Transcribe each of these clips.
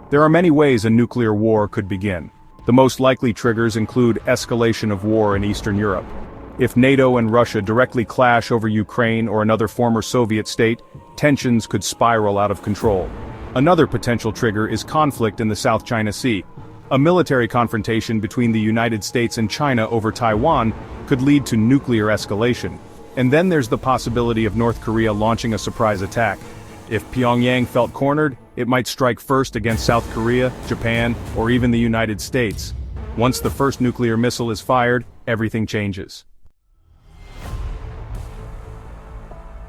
There are many ways a nuclear war could begin. The most likely triggers include escalation of war in Eastern Europe. If NATO and Russia directly clash over Ukraine or another former Soviet state, tensions could spiral out of control. Another potential trigger is conflict in the South China Sea. A military confrontation between the United States and China over Taiwan could lead to nuclear escalation. And then there's the possibility of North Korea launching a surprise attack. If Pyongyang felt cornered, it might strike first against South Korea, Japan, or even the United States. Once the first nuclear missile is fired, everything changes.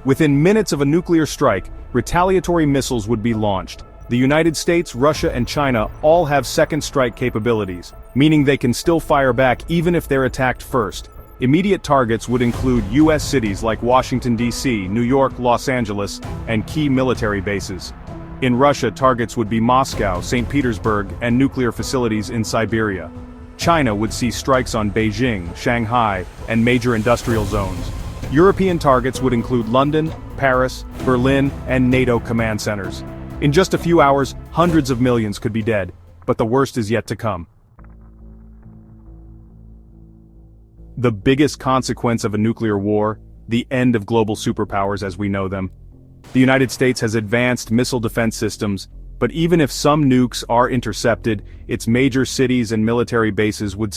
Within minutes of a nuclear strike, retaliatory missiles would be launched. The United States, Russia, and China all have second strike capabilities, meaning they can still fire back even if they're attacked first. Immediate targets would include U.S. cities like Washington, D.C., New York, Los Angeles, and key military bases. In Russia, targets would be Moscow, St. Petersburg, and nuclear facilities in Siberia. China would see strikes on Beijing, Shanghai, and major industrial zones. European targets would include London, Paris, Berlin, and NATO command centers. In just a few hours, hundreds of millions could be dead, but the worst is yet to come. The biggest consequence of a nuclear war, the end of global superpowers as we know them. The United States has advanced missile defense systems, but even if some nukes are intercepted, its major cities and military bases would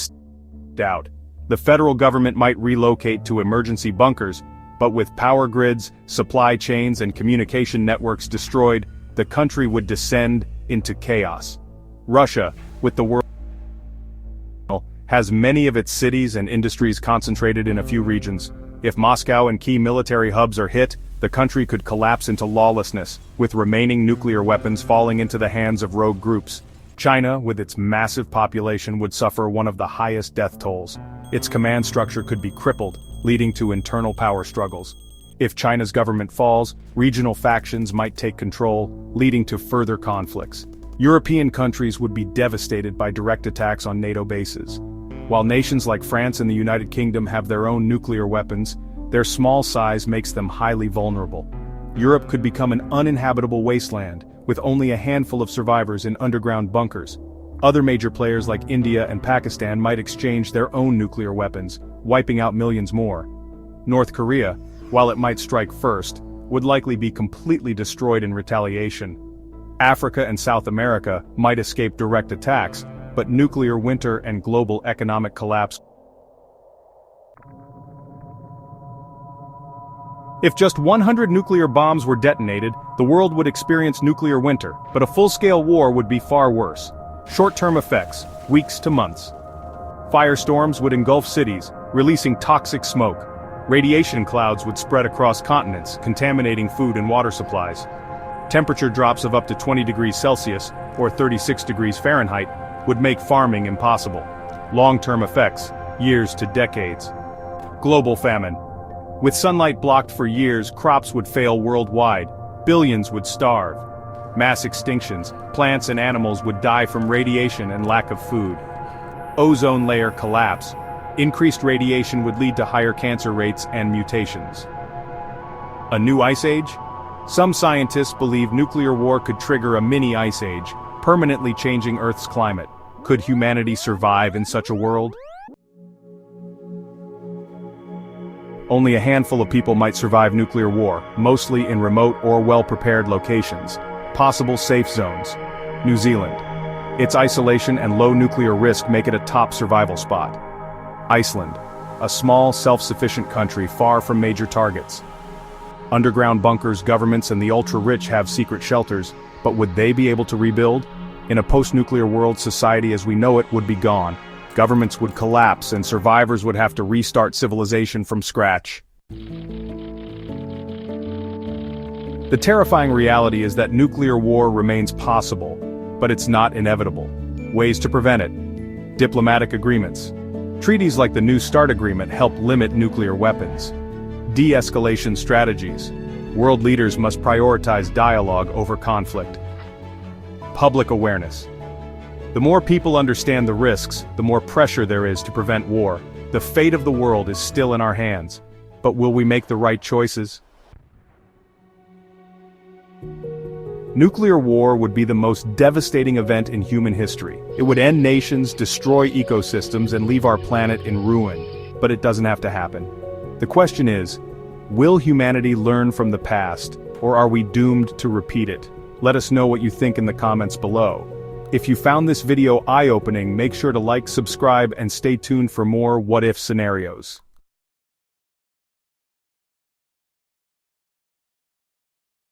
out. The federal government might relocate to emergency bunkers, but with power grids, supply chains, and communication networks destroyed, the country would descend into chaos. Russia, with the world, has many of its cities and industries concentrated in a few regions. If Moscow and key military hubs are hit, the country could collapse into lawlessness, with remaining nuclear weapons falling into the hands of rogue groups. China, with its massive population, would suffer one of the highest death tolls. Its command structure could be crippled, leading to internal power struggles. If China's government falls, regional factions might take control, leading to further conflicts. European countries would be devastated by direct attacks on NATO bases. While nations like France and the United Kingdom have their own nuclear weapons, their small size makes them highly vulnerable. Europe could become an uninhabitable wasteland, with only a handful of survivors in underground bunkers. Other major players like India and Pakistan might exchange their own nuclear weapons, wiping out millions more. North Korea, while it might strike first, would likely be completely destroyed in retaliation. Africa and South America might escape direct attacks, but nuclear winter and global economic collapse. If just 100 nuclear bombs were detonated, the world would experience nuclear winter, but a full-scale war would be far worse. Short-term effects, weeks to months. Firestorms would engulf cities, releasing toxic smoke. Radiation clouds would spread across continents, contaminating food and water supplies. Temperature drops of up to 20 degrees Celsius, or 36 degrees Fahrenheit, would make farming impossible. Long-term effects, years to decades. Global famine. With sunlight blocked for years, crops would fail worldwide. Billions would starve. Mass extinctions, plants and animals would die from radiation and lack of food. Ozone layer collapse. Increased radiation would lead to higher cancer rates and mutations. A new ice age? Some scientists believe nuclear war could trigger a mini ice age, permanently changing Earth's climate. Could humanity survive in such a world? Only a handful of people might survive nuclear war, mostly in remote or well-prepared locations. Possible safe zones. New Zealand. Its isolation and low nuclear risk make it a top survival spot. Iceland. A small, self-sufficient country far from major targets. Underground bunkers, governments, and the ultra-rich have secret shelters, but would they be able to rebuild? In a post-nuclear world, society as we know it would be gone. Governments would collapse and survivors would have to restart civilization from scratch. The terrifying reality is that nuclear war remains possible, but it's not inevitable. Ways to prevent it. Diplomatic agreements. Treaties like the New START agreement help limit nuclear weapons. De-escalation strategies. World leaders must prioritize dialogue over conflict. Public awareness. The more people understand the risks, the more pressure there is to prevent war. The fate of the world is still in our hands. But will we make the right choices? Nuclear war would be the most devastating event in human history. It would end nations, destroy ecosystems, and leave our planet in ruin. But it doesn't have to happen. The question is, will humanity learn from the past, or are we doomed to repeat it? Let us know what you think in the comments below. If you found this video eye-opening, make sure to like, subscribe, and stay tuned for more what-if scenarios.